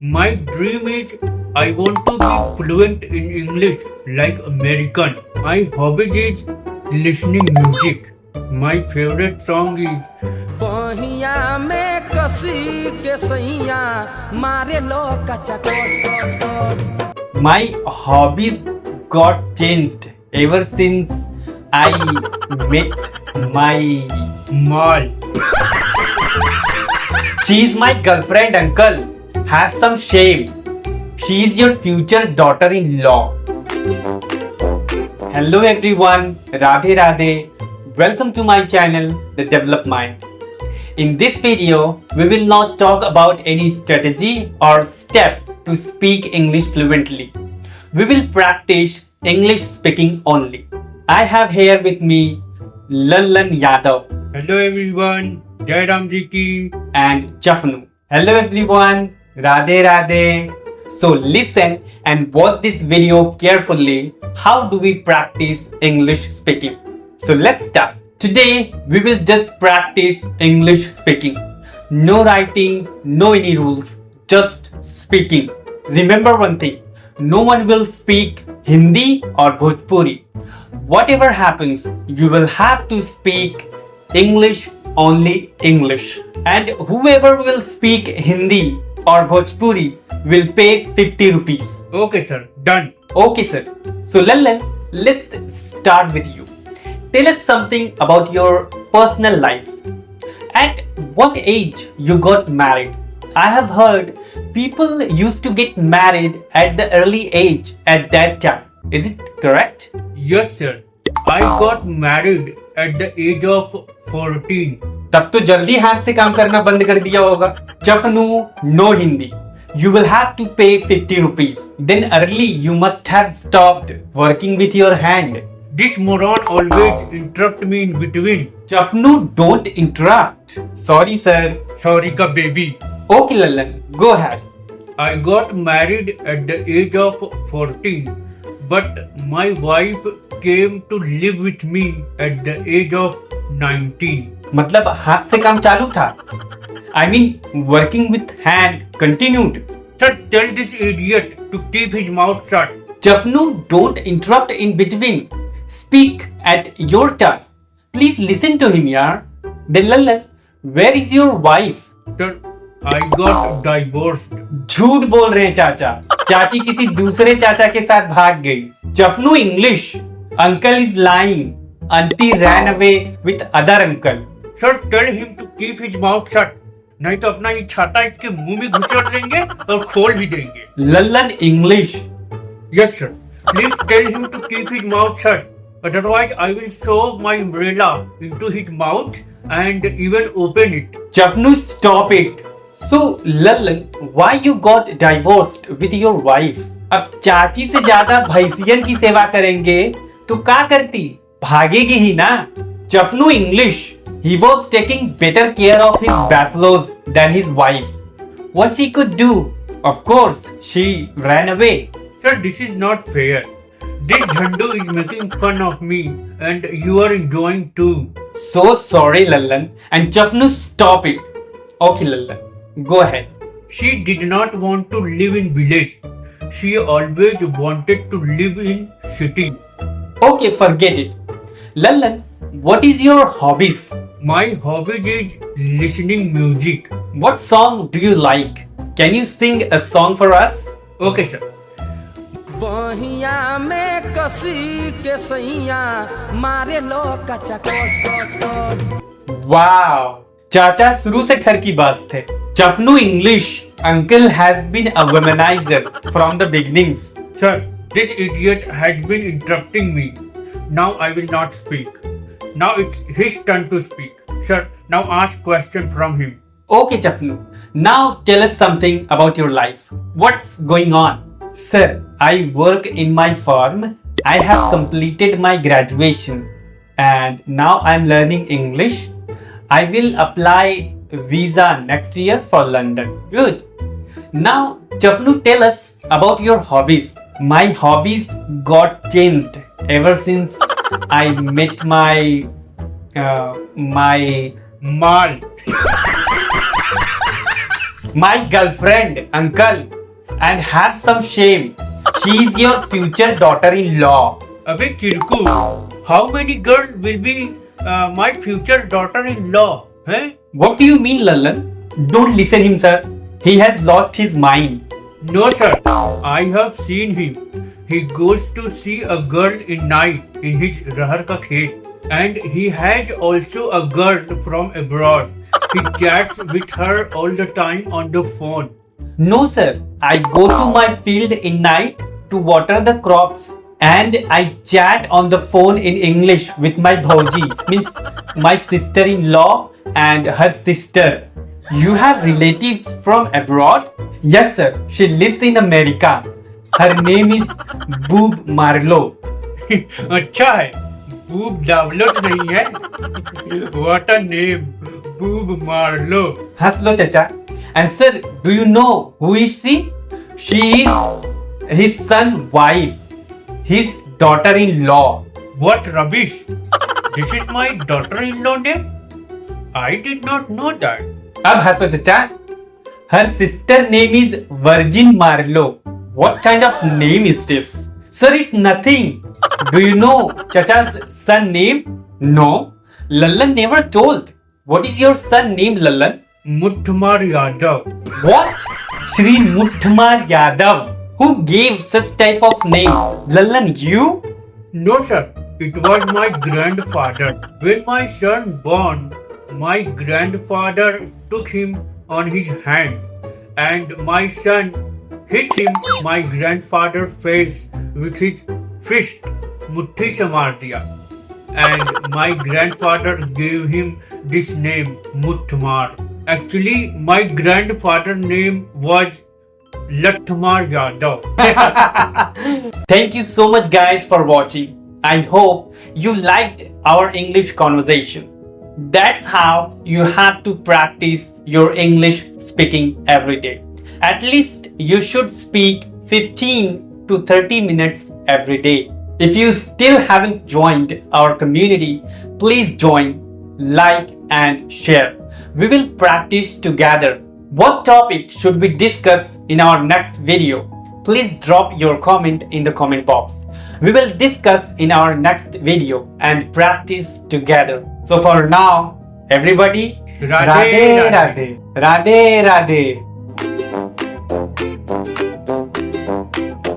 My dream is I want to be fluent in English like American. My hobby is listening music. My favorite song is बहिया में कसी के सैया मारे लो कच्चा coach My hobbies got changed ever since I met my Mal. She is my girlfriend, uncle. Have some shame. She is your future daughter-in-law. Hello everyone, Radhe Radhe. Welcome to my channel, The Develop Mind. In this video, we will not talk about any strategy or step to speak English fluently. We will practice English speaking only. I have here with me Lallan Yadav Hello everyone. Jai Ram Ji ki. and Chafnu. Hello everyone, Radhe Radhe. So listen and watch this video carefully. How do we practice English speaking? So let's start. Today we will just practice English speaking. No writing, no any rules, just speaking. Remember one thing, no one will speak Hindi or Bhojpuri. Whatever happens, you will have to speak English, only English. And whoever will speak Hindi or Bhojpuri will pay 50 rupees. Okay sir, done. Okay, sir. So, Lallan, let's start with you. Tell us something about your personal life. At what age you got married? I have heard people used to get married at the early age at that time. Is it correct? Yes sir. I got married at the age of 14. तब तो जल्दी हाथ से काम करना बंद कर दिया होगा. Chafnu, no Hindi. You will have to pay 50 rupees. Then early you must have stopped working with your hand. This moron always interrupt me in between. Chafnu, don't interrupt. Sorry, sir. Sorry ka baby. Okay, Lallan, go ahead. I got married at the age of 14, but my wife came to live with me at the age of 19. मतलब हाथ से काम चालू था. I mean, working with hand continued. Sir, tell this idiot to keep his mouth shut. Chafnu, don't interrupt in between. Speak at your turn. Please listen to him, yaar. Then Lallan, where is your wife? Sir, I got divorced. झूठ बोल रहे हैं चाचा. चाची किसी दूसरे चाचा के साथ भाग गई. Chafnu, English. Uncle is lying. Auntie ran away with other uncle. Sir, tell him to keep his mouth shut. नहीं तो अपना ये छाता इसके मुंह में घुसेड़ देंगे और खोल भी देंगे. Lallan, English. Yes, sir. Please tell him to keep his mouth shut. Otherwise, I will shove my umbrella into his mouth and even open it. Chafnu, stop it. So, Lallan, why you got divorced with your wife? अब चाची से ज्यादा भैंसियन की सेवा करेंगे तो क्या करती? भागेगी ही ना. Chafnu, English. He was taking better care of his buffaloes than his wife. What she could do? Of course, she ran away. Sir, this is not fair. This Jhandu is making fun of me and you are enjoying too. So sorry, Lallan. And Chafnu, stop it. Okay, Lallan, go ahead. She did not want to live in village. She always wanted to live in city. Okay, forget it. Lallan, what is your hobbies? My hobby is listening music. What song do you like? Can you sing a song for us? Okay, sir. बहिया में कसी के सैया मारे लो कच्चा coach Wow! चाचा शुरू से ठरकी बाज थे. Chafnu, English. Uncle has been a womanizer from the beginnings. Sir, this idiot has been interrupting me. Now I will not speak. Now it's his turn to speak. Sir, now ask question from him. Okay, Chafnu. Now tell us something about your life. What's going on? Sir, I work in my farm. I have completed my graduation and now I'm learning English. I will apply visa next year for London. Good. Now, Chafnu, tell us about your hobbies. My hobbies got changed ever since I met my Mal. my girlfriend, uncle, and have some shame. She is your future daughter-in-law. Abey Kirku, how many girls will be my future daughter-in-law? Eh? What do you mean, Lallan? Don't listen him, sir. He has lost his mind. No, sir. I have seen him. He goes to see a girl in night in his rahar ka khet. And he has also a girl from abroad. He chats with her all the time on the phone. No, sir. I go to my field in night to water the crops. And I chat on the phone in English with my bhauji, means my sister-in-law and her sister. You have relatives from abroad? Yes, sir. She lives in America. Her name is Boob Marlowe. अच्छा है, boob डावलट नहीं है. What a name, Boob Marlo. Haslo, chacha. And sir, do you know who is she? She is his son's wife, his daughter-in-law. What rubbish! This is my daughter-in-law name. I did not know that. Ab haso, chacha. Her sister name is Virgin Marlowe. What kind of name is this? Sir, it's nothing. Do you know Chacha's son name? No. Lallan never told. What is your son name, Lallan? Mutthamar Yadav. What? Shri Mutthamar Yadav. Who gave such type of name? Lallan, you? No, sir. It was my grandfather. When my son born, my grandfather took him on his hand, and my son hit him my grandfather's face with his fist. Mutti se maar diya. And my grandfather gave him this name, Mutthamar. Actually, my grandfather's name was Lathmar Yadav. Thank you so much, guys, for watching. I hope you liked our English conversation. That's how you have to practice your English speaking every day. At least you should speak 15 to 30 minutes every day. If you still haven't joined our community, please join, like and share. We will practice together. What topic should we discuss in our next video? Please drop your comment in the comment box. We will discuss in our next video and practice together. So for now, everybody, Radhe, Radhe, Radhe, Radhe, Radhe.